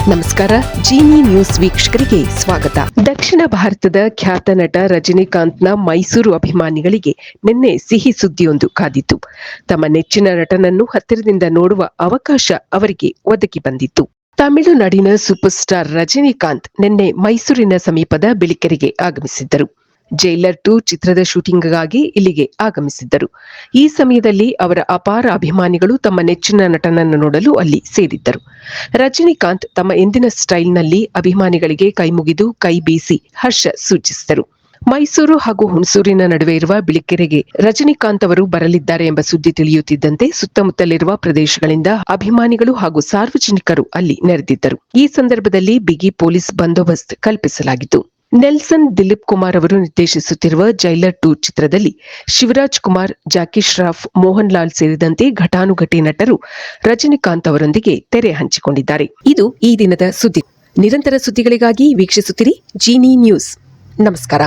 ನಮಸ್ಕಾರ. ಜೀನಿ ನ್ಯೂಸ್ ವೀಕ್ಷಕರಿಗೆ ಸ್ವಾಗತ. ದಕ್ಷಿಣ ಭಾರತದ ಖ್ಯಾತ ನಟ ರಜನಿಕಾಂತ್ನ ಮೈಸೂರು ಅಭಿಮಾನಿಗಳಿಗೆ ನಿನ್ನೆ ಸಿಹಿ ಸುದ್ದಿಯೊಂದು ಕಾದಿತ್ತು. ತಮ್ಮ ನೆಚ್ಚಿನ ನಟನನ್ನು ಹತ್ತಿರದಿಂದ ನೋಡುವ ಅವಕಾಶ ಅವರಿಗೆ ಒದಗಿ ಬಂದಿತ್ತು. ತಮಿಳುನಾಡಿನ ಸೂಪರ್ ಸ್ಟಾರ್ ರಜನಿಕಾಂತ್ ನಿನ್ನೆ ಮೈಸೂರಿನ ಸಮೀಪದ ಬಿಳಿಕೆರೆಗೆ ಆಗಮಿಸಿದ್ದರು. ಜೈಲರ್ 2 ಚಿತ್ರದ ಶೂಟಿಂಗ್ಗಾಗಿ ಇಲ್ಲಿಗೆ ಆಗಮಿಸಿದ್ದರು. ಈ ಸಮಯದಲ್ಲಿ ಅವರ ಅಪಾರ ಅಭಿಮಾನಿಗಳು ತಮ್ಮ ನೆಚ್ಚಿನ ನಟನನ್ನು ನೋಡಲು ಅಲ್ಲಿ ಸೇರಿದ್ದರು. ರಜನಿಕಾಂತ್ ತಮ್ಮ ಎಂದಿನ ಸ್ಟೈಲ್ನಲ್ಲಿ ಅಭಿಮಾನಿಗಳಿಗೆ ಕೈಮುಗಿದು ಕೈ ಬೀಸಿ ಹರ್ಷ ಸೂಚಿಸಿದರು. ಮೈಸೂರು ಹಾಗೂ ಹುಣಸೂರಿನ ನಡುವೆ ಇರುವ ಬಿಳಿಕೆರೆಗೆ ರಜನಿಕಾಂತ್ ಅವರು ಬರಲಿದ್ದಾರೆ ಎಂಬ ಸುದ್ದಿ ತಿಳಿಯುತ್ತಿದ್ದಂತೆ ಸುತ್ತಮುತ್ತಲಿರುವ ಪ್ರದೇಶಗಳಿಂದ ಅಭಿಮಾನಿಗಳು ಹಾಗೂ ಸಾರ್ವಜನಿಕರು ಅಲ್ಲಿ ನೆರೆದಿದ್ದರು. ಈ ಸಂದರ್ಭದಲ್ಲಿ ಬಿಗಿ ಪೊಲೀಸ್ ಬಂದೋಬಸ್ತ್ ಕಲ್ಪಿಸಲಾಗಿತ್ತು. ನೆಲ್ಸನ್ ದಿಲೀಪ್ ಕುಮಾರ್ ಅವರು ನಿರ್ದೇಶಿಸುತ್ತಿರುವ ಜೈಲರ್ 2 ಚಿತ್ರದಲ್ಲಿ ಶಿವರಾಜ್ ಕುಮಾರ್, ಜಾಕಿ ಶ್ರಾಫ್, ಮೋಹನ್ ಲಾಲ್ ಸೇರಿದಂತೆ ಘಟಾನುಘಟಿ ನಟರು ರಜನಿಕಾಂತ್ ಅವರೊಂದಿಗೆ ತೆರೆ ಹಂಚಿಕೊಂಡಿದ್ದಾರೆ. ಇದು ಈ ದಿನದ ಸುದ್ದಿ. ನಿರಂತರ ಸುದ್ದಿಗಳಿಗಾಗಿ ವೀಕ್ಷಿಸುತ್ತಿರಿ ಜೀನಿ ನ್ಯೂಸ್. ನಮಸ್ಕಾರ.